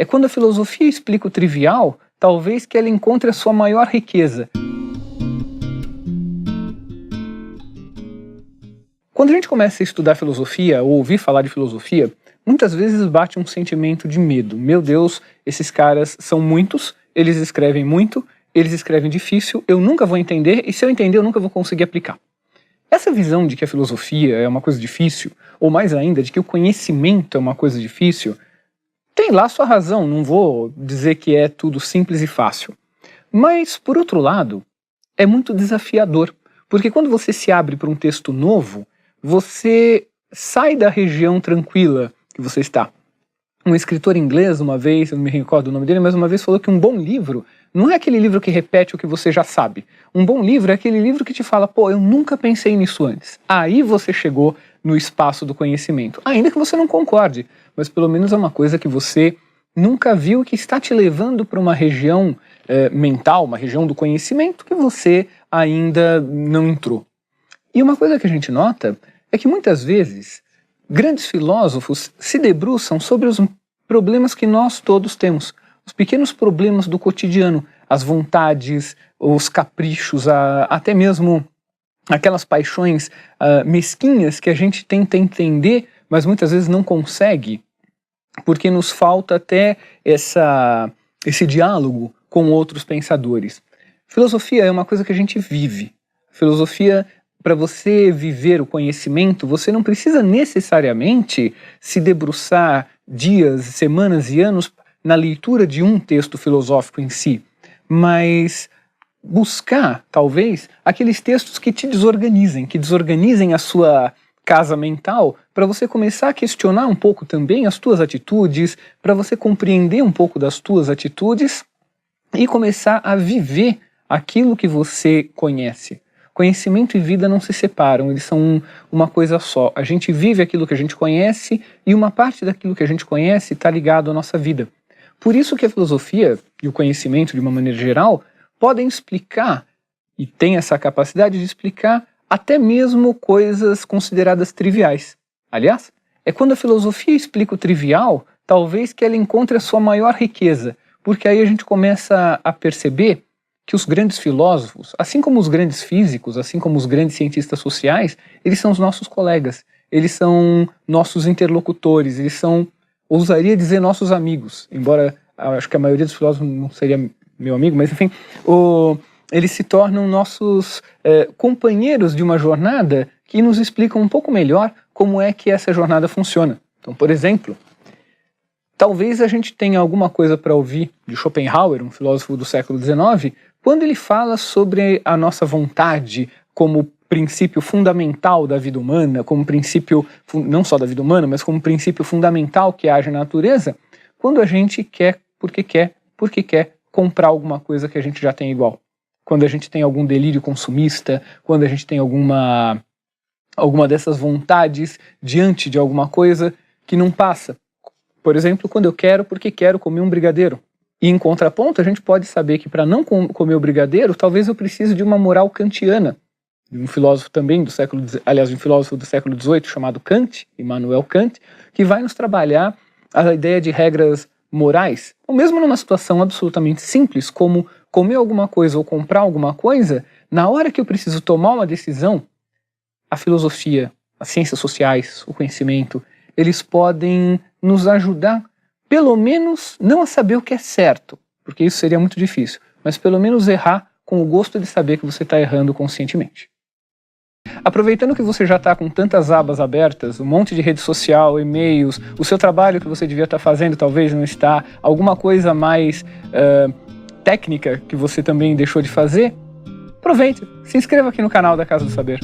É quando a filosofia explica o trivial, talvez que ela encontre a sua maior riqueza. Quando a gente começa a estudar filosofia ou ouvir falar de filosofia, muitas vezes bate um sentimento de medo. Meu Deus, esses caras são muitos, eles escrevem muito, eles escrevem difícil, eu nunca vou entender e se eu entender eu nunca vou conseguir aplicar. Essa visão de que a filosofia é uma coisa difícil, ou mais ainda, de que o conhecimento é uma coisa difícil, tem lá sua razão, não vou dizer que é tudo simples e fácil. Mas, por outro lado, é muito desafiador, porque quando você se abre para um texto novo, você sai da região tranquila que você está. Um escritor inglês, uma vez, eu não me recordo o nome dele, mas uma vez falou que um bom livro não é aquele livro que repete o que você já sabe. Um bom livro é aquele livro que te fala, pô, eu nunca pensei nisso antes. Aí você chegou no espaço do conhecimento. Ainda que você não concorde, mas pelo menos é uma coisa que você nunca viu, que está te levando para uma região mental, uma região do conhecimento que você ainda não entrou. E uma coisa que a gente nota é que muitas vezes grandes filósofos se debruçam sobre os problemas que nós todos temos, os pequenos problemas do cotidiano, as vontades, os caprichos, até mesmo aquelas paixões mesquinhas que a gente tenta entender, mas muitas vezes não consegue, porque nos falta até esse diálogo com outros pensadores. Filosofia é uma coisa que a gente vive. Filosofia, para você viver o conhecimento, você não precisa necessariamente se debruçar dias, semanas e anos na leitura de um texto filosófico em si, mas buscar, talvez, aqueles textos que te desorganizem, que desorganizem a sua casa mental, para você começar a questionar um pouco também as tuas atitudes, para você compreender um pouco das tuas atitudes e começar a viver aquilo que você conhece. Conhecimento e vida não se separam, eles são uma coisa só. A gente vive aquilo que a gente conhece e uma parte daquilo que a gente conhece está ligado à nossa vida. Por isso que a filosofia e o conhecimento, de uma maneira geral, podem explicar, e têm essa capacidade de explicar, até mesmo coisas consideradas triviais. Aliás, é quando a filosofia explica o trivial, talvez que ela encontre a sua maior riqueza, porque aí a gente começa a perceber que os grandes filósofos, assim como os grandes físicos, assim como os grandes cientistas sociais, eles são os nossos colegas, eles são nossos interlocutores, eles são, ousaria dizer, nossos amigos, embora acho que a maioria dos filósofos não seria meu amigo, mas enfim, eles se tornam nossos companheiros de uma jornada que nos explicam um pouco melhor como é que essa jornada funciona. Então, por exemplo, talvez a gente tenha alguma coisa para ouvir de Schopenhauer, um filósofo do século XIX, quando ele fala sobre a nossa vontade como princípio fundamental da vida humana, como princípio, não só da vida humana, mas como princípio fundamental que age na natureza, quando a gente quer, porque quer comprar alguma coisa que a gente já tem igual. Quando a gente tem algum delírio consumista, quando a gente tem alguma dessas vontades diante de alguma coisa que não passa. Por exemplo, quando eu quero porque quero comer um brigadeiro. E em contraponto, a gente pode saber que para não comer o brigadeiro, talvez eu precise de uma moral kantiana, de um filósofo também do século, aliás, de um filósofo do século XVIII chamado Kant, Immanuel Kant, que vai nos trabalhar a ideia de regras morais, ou mesmo numa situação absolutamente simples, como comer alguma coisa ou comprar alguma coisa, na hora que eu preciso tomar uma decisão, a filosofia, as ciências sociais, o conhecimento, eles podem nos ajudar, pelo menos, não a saber o que é certo, porque isso seria muito difícil, mas pelo menos errar com o gosto de saber que você está errando conscientemente. Aproveitando que você já está com tantas abas abertas, um monte de rede social, e-mails, o seu trabalho que você devia estar fazendo talvez não está, alguma coisa mais técnica que você também deixou de fazer, aproveite, se inscreva aqui no canal da Casa do Saber.